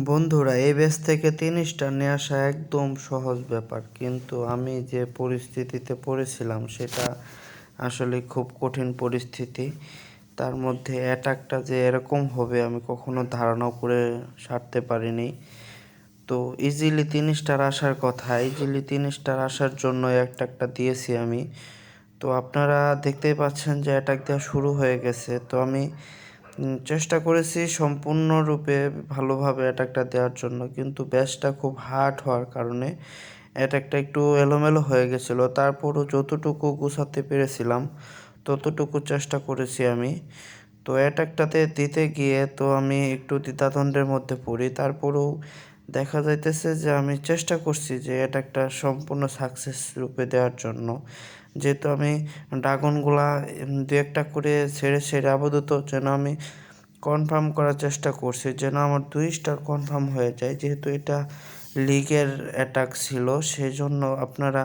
বন্ধুরা, এই ব্যাচ থেকে ৩ স্টার নিয়ে আসা একদম সহজ ব্যাপার, কিন্তু আমি যে পরিস্থিতিতে পড়েছিলাম সেটা আসলে খুব কঠিন পরিস্থিতি। তার মধ্যে অ্যাটাকটা যে এরকম হবে আমি কখনো ধারণাও করে সারতে পারিনি। তো ইজিলি ৩ স্টার আসার কথা, ইজিলি ৩ স্টার আসার জন্য অ্যাটাকটা দিয়েছি আমি। তো আপনারা দেখতেই পাচ্ছেন যে অ্যাটাক দেওয়া শুরু হয়ে গেছে। তো আমি চেষ্টা করেছি সম্পূর্ণরূপে ভালোভাবে অ্যাটাকটা দেওয়ার জন্য, কিন্তু ব্যাচটা খুব হার্ড হওয়ার কারণে অ্যাটাকটা একটু এলোমেলো হয়ে গেছিলো। তারপরও যতটুকু গুছাতে পেরেছিলাম ততটুকু চেষ্টা করেছি আমি। তো অ্যাটাকটাতে দিতে গিয়ে তো আমি একটু দ্বিধাদ্বন্দ্বের মধ্যে পড়ি। তারপরেও দেখা যাইতেছে যে আমি চেষ্টা করছি যে অ্যাটাকটা সম্পূর্ণ সাকসেস রূপে দেওয়ার জন্য। যেহেতু আমি ড্রাগনগুলা দু একটা করে ছেড়ে ছেড়ে আপাতত যেন আমি কনফার্ম করার চেষ্টা করছি, যেন আমার 2 স্টার কনফার্ম হয়ে যায়। যেহেতু এটা লিগের অ্যাটাক ছিল, সেজন্য আপনারা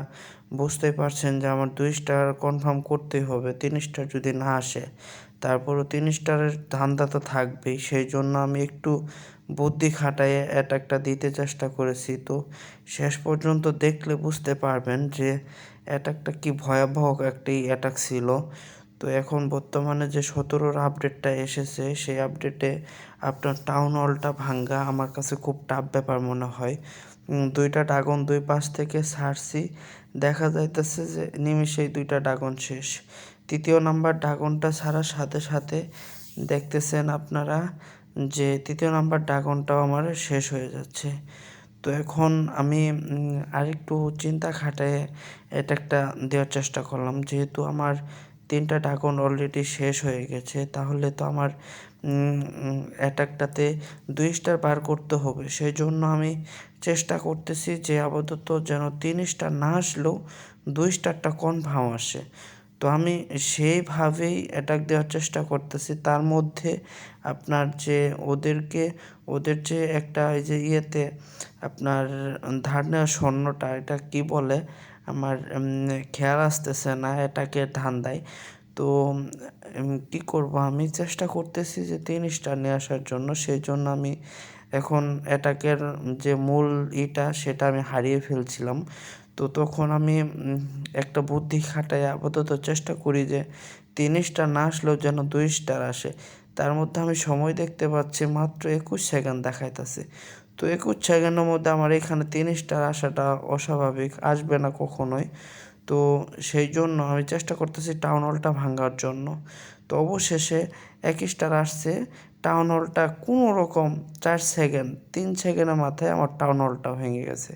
বুঝতেই পারছেন যে আমার 2 স্টার কনফার্ম করতেই হবে। 3 স্টার যদি না আসে তারপরও 3 স্টারের ধান্দা তো থাকবেই। সেই জন্য আমি একটু বুদ্ধি খাটাইয়ে অ্যাটাকটা দিতে চেষ্টা করেছি। তো শেষ পর্যন্ত দেখলে বুঝতে পারবেন যে অ্যাটাকটা কি ভয়াবহ একটি অ্যাটাক ছিল। তো এখন বর্তমানে যে 17-র আপডেটটা এসেছে, সেই আপডেটে আপনার টাউন হলটা ভাঙ্গা আমার কাছে খুব টাফ ব্যাপার মনে হয়। 2টা ড্রাগন 2 পাশ থেকে ছাড়ছি, দেখা যাইতেছে যে নিমিষেই 2টা ড্রাগন শেষ। 3য় নাম্বার ড্রাগনটা ছাড়ার সাথে সাথে দেখতেছেন আপনারা যে 3য় নাম্বার ড্রাগনটাও আমার শেষ হয়ে যাচ্ছে। তো এখন আমি আরেকটু চিন্তা খাটায়ে অ্যাটাকটা দেওয়ার চেষ্টা করলাম। যেহেতু আমার 3টা ড্রাগন অলরেডি শেষ হয়ে গেছে, তাহলে তো আমার অ্যাটাকটাতে 2 স্টার বার করতে হবে। সেই জন্য আমি চেষ্টা করতেছি যে আপাতত যেন 3 স্টার না আসলেও 2 স্টারটা কনফার্ম আসে। তো আমি সেইভাবেই অ্যাটাক দেওয়ার চেষ্টা করতেছি। তার মধ্যে আপনার যে ওদের যে একটা এই যে ইয়েতে আপনার ধার নেওয়া স্বর্ণটা, এটা কি বলে আমার খেয়াল আসতেছে না, এটাকে ধান্দায়। তো কি করব, আমি চেষ্টা করতেছি যে 3 স্টার নিয়ে আসার জন্য। সেই জন্য আমি এখন অ্যাটাকের যে মূল সেটা আমি হারিয়ে ফেলছিলাম। তো তখন আমি একটা বুদ্ধি খাটাই আপাতত চেষ্টা করি যে 3 স্টার না আসলেও যেন 2 স্টার আসে। তার মধ্যে আমি সময় দেখতে পাচ্ছি মাত্র 21 সেকেন্ড দেখাইতেছে। তো 21 সেকেন্ডের মধ্যে আমার এখানে 3 স্টার আসাটা অস্বাভাবিক, আসবে না কখনোই। তো সেই জন্য আমি চেষ্টা করতেছি টাউন হলটা ভাঙার জন্য। তো অবশেষে 1 স্টার আসছে। টাউন হলটা কোনো রকম 4 সেকেন্ড 3 সেকেন্ডের মাথায় আমার টাউন হলটা ভেঙে গেছে।